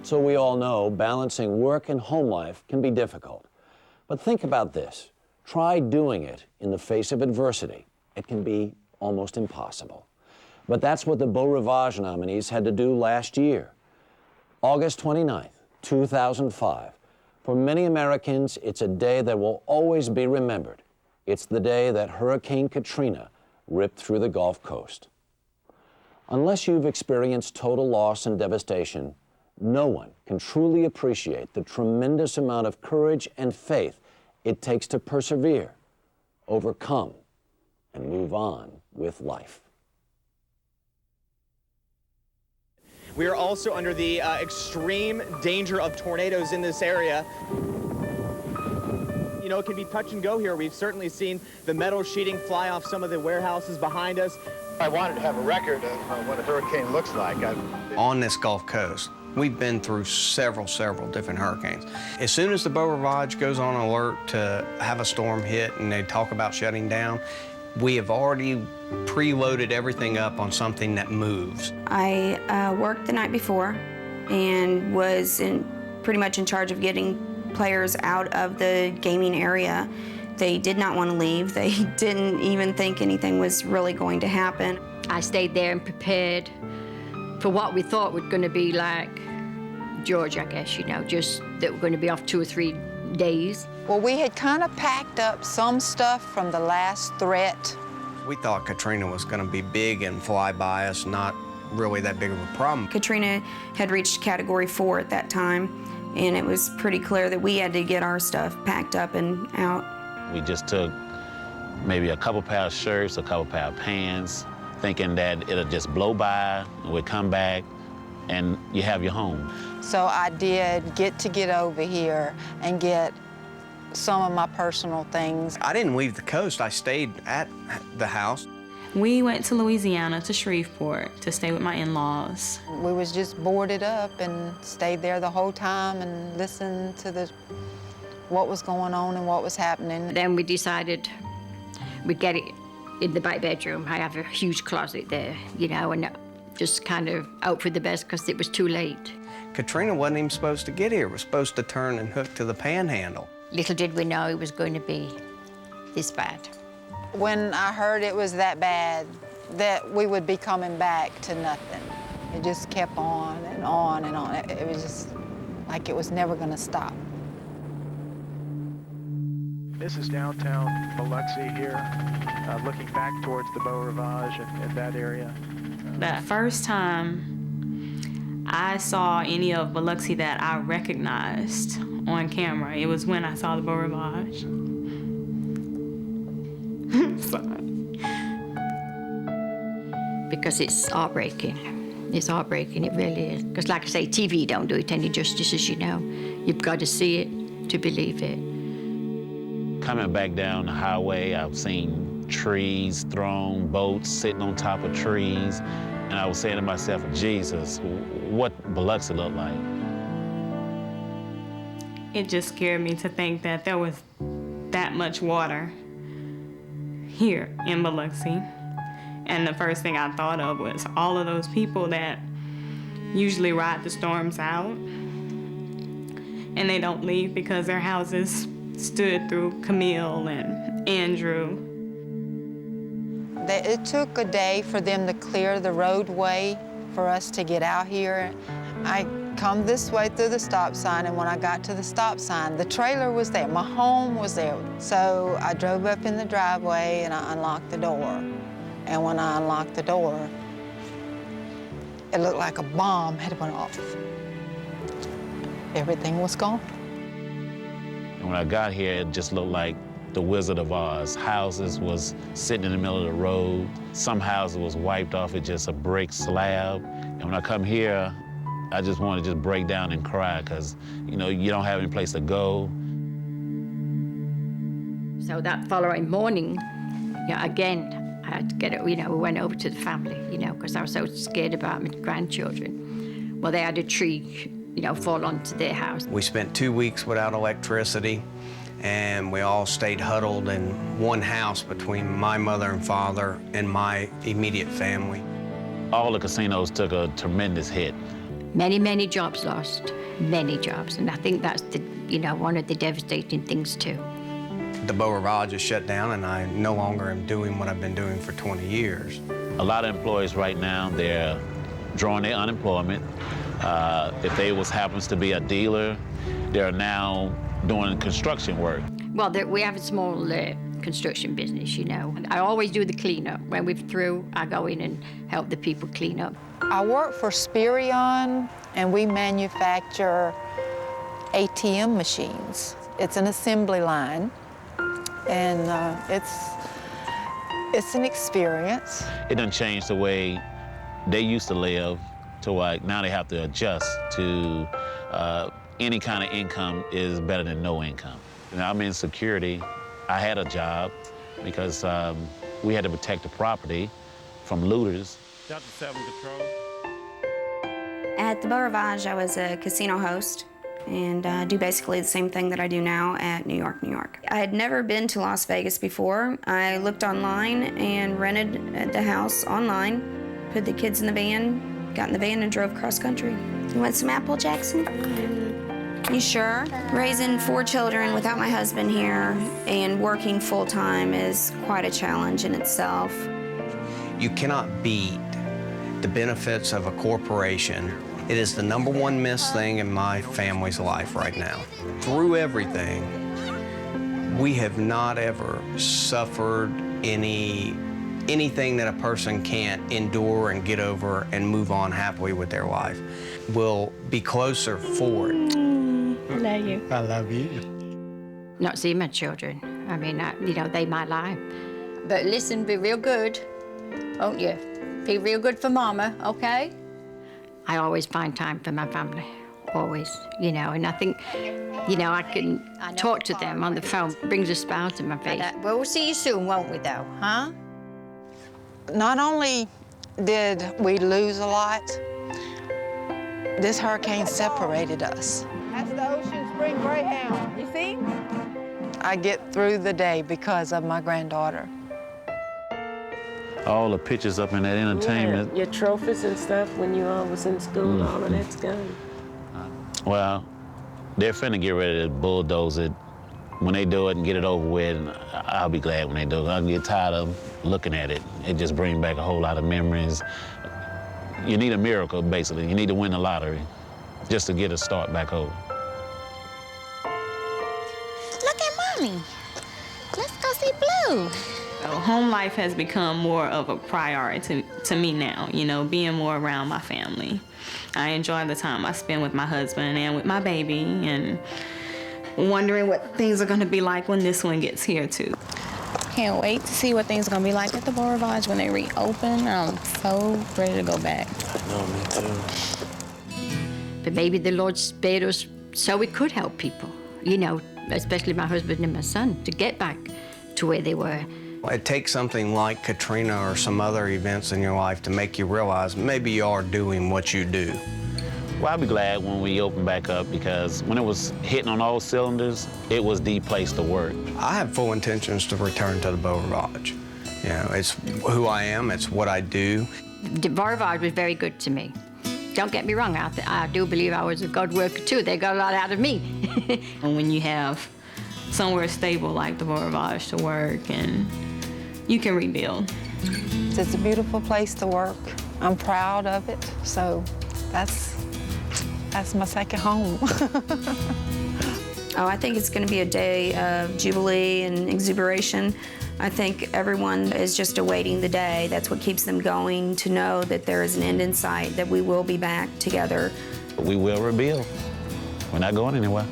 So we all know balancing work and home life can be difficult. But think about this. Try doing it in the face of adversity. It can be almost impossible. But that's what the Beau Rivage nominees had to do last year. August 29th, 2005. For many Americans, it's a day that will always be remembered. It's the day that Hurricane Katrina ripped through the Gulf Coast. Unless you've experienced total loss and devastation, no one can truly appreciate the tremendous amount of courage and faith it takes to persevere, overcome, and move on with life. We are also under the extreme danger of tornadoes in this area. You know, it can be touch and go here. We've certainly seen the metal sheeting fly off some of the warehouses behind us. I wanted to have a record of what a hurricane looks like. On this Gulf Coast, we've been through several different hurricanes. As soon as the Beau Rivage goes on alert to have a storm hit and they talk about shutting down, we have already preloaded everything up on something that moves. I worked the night before and was pretty much in charge of getting players out of the gaming area. They did not want to leave. They didn't even think anything was really going to happen. I stayed there and prepared for what we thought was going to be like George, I guess, you know, just that we're going to be off 2 or 3 days. Well, we had kind of packed up some stuff from the last threat. We thought Katrina was going to be big and fly by us, not really that big of a problem. Katrina had reached Category 4 at that time, and it was pretty clear that we had to get our stuff packed up and out. We just took maybe a couple pair of shirts, a couple pair of pants, thinking that it'll just blow by, and we'd come back, and you have your home. So I did get over here and get some of my personal things. I didn't leave the coast. I stayed at the house. We went to Louisiana, to Shreveport, to stay with my in-laws. We was just boarded up and stayed there the whole time and listened to what was going on and what was happening. Then we decided we'd get it in the back bedroom. I have a huge closet there, you know, and just kind of hope for the best because it was too late. Katrina wasn't even supposed to get here. It was supposed to turn and hook to the Panhandle. Little did we know it was going to be this bad. When I heard it was that bad, that we would be coming back to nothing. It just kept on and on and on. It was just like it was never going to stop. This is downtown Biloxi here, looking back towards the Beau Rivage and that area. The first time I saw any of Biloxi that I recognized on camera, it was when I saw the Beau Rivage. Sorry. Because it's heartbreaking. It's heartbreaking, it really is. Because like I say, TV don't do it any justice, as you know. You've got to see it to believe it. Coming back down the highway, I've seen trees thrown, boats sitting on top of trees, and I was saying to myself, Jesus, what Biloxi look like? It just scared me to think that there was that much water here in Biloxi. And the first thing I thought of was all of those people that usually ride the storms out, and they don't leave because their houses stood through Camille and Andrew. It took a day for them to clear the roadway for us to get out here. I come this way through the stop sign, and when I got to the stop sign, the trailer was there, my home was there. So I drove up in the driveway and I unlocked the door. And when I unlocked the door, it looked like a bomb had went off. Everything was gone. And when I got here, it just looked like the Wizard of Oz. Houses was sitting in the middle of the road. Some houses was wiped off at just a brick slab. And when I come here, I just want to just break down and cry because, you know, you don't have any place to go. So that following morning, yeah, again, I had to get it, you know, we went over to the family, you know, because I was so scared about my grandchildren. Well, they had a tree, you know, fall onto their house. We spent 2 weeks without electricity, and we all stayed huddled in one house between my mother and father and my immediate family. All the casinos took a tremendous hit. Many, many jobs lost, many jobs. And I think that's the, one of the devastating things too. The Beau Rivage is shut down, and I no longer am doing what I've been doing for 20 years. A lot of employees right now, they're drawing their unemployment. If they happens to be a dealer, they're now doing construction work. Well, we have a small construction business, I always do the cleanup. When we're through, I go in and help the people clean up. I work for Spirion, and we manufacture ATM machines. It's an assembly line, and it's an experience. It done changed the way they used to live to like now they have to adjust to any kind of income is better than no income. I'm in security. I had a job because we had to protect the property from looters. Delta 7 Control. At the Beau Rivage, I was a casino host and do basically the same thing that I do now at New York, New York. I had never been to Las Vegas before. I looked online and rented the house online, put the kids in the van, got in the van and drove cross country. You want some apple, Jackson? You sure? Raising 4 children without my husband here and working full-time is quite a challenge in itself. You cannot beat the benefits of a corporation. It is the #1 missed thing in my family's life right now. Through everything, we have not ever suffered anything that a person can't endure and get over and move on happily with their life. We'll be closer for it. I love you. I love you. Not seeing my children. I mean, they my life. But listen, be real good, won't you? Be real good for Mama, okay? I always find time for my family, always, and I think, I can talk to them on the phone, brings a smile to my face. Well, we'll see you soon, won't we, though, huh? Not only did we lose a lot, this hurricane separated us. That's the Ocean Spring Greyhound, you see? I get through the day because of my granddaughter. All the pictures up in that entertainment. Yeah, your trophies and stuff when you all was in school, all of that's gone. Well, they're finna get ready to bulldoze it. When they do it and get it over with, and I'll be glad when they do it. I'll get tired of looking at it. It just brings back a whole lot of memories. You need a miracle, basically. You need to win the lottery just to get a start back over. Look at Mommy. Let's go see Blue. Home life has become more of a priority to me now, being more around my family. I enjoy the time I spend with my husband and with my baby and wondering what things are going to be like when this one gets here, too. Can't wait to see what things are going to be like at the Beau Rivage when they reopen. I'm so ready to go back. I know, me too. But maybe the Lord spared us so we could help people, especially my husband and my son, to get back to where they were. It takes something like Katrina or some other events in your life to make you realize maybe you are doing what you do. Well, I'll be glad when we open back up because when it was hitting on all cylinders, it was the place to work. I have full intentions to return to the Beau Rivage. It's who I am, it's what I do. The Beau Rivage was very good to me. Don't get me wrong, I do believe I was a good worker too. They got a lot out of me. And when you have somewhere stable like the Beau Rivage to work and you can rebuild. It's a beautiful place to work. I'm proud of it, so that's my second home. I think it's going to be a day of jubilee and exuberation. I think everyone is just awaiting the day. That's what keeps them going, to know that there is an end in sight, that we will be back together. We will rebuild. We're not going anywhere.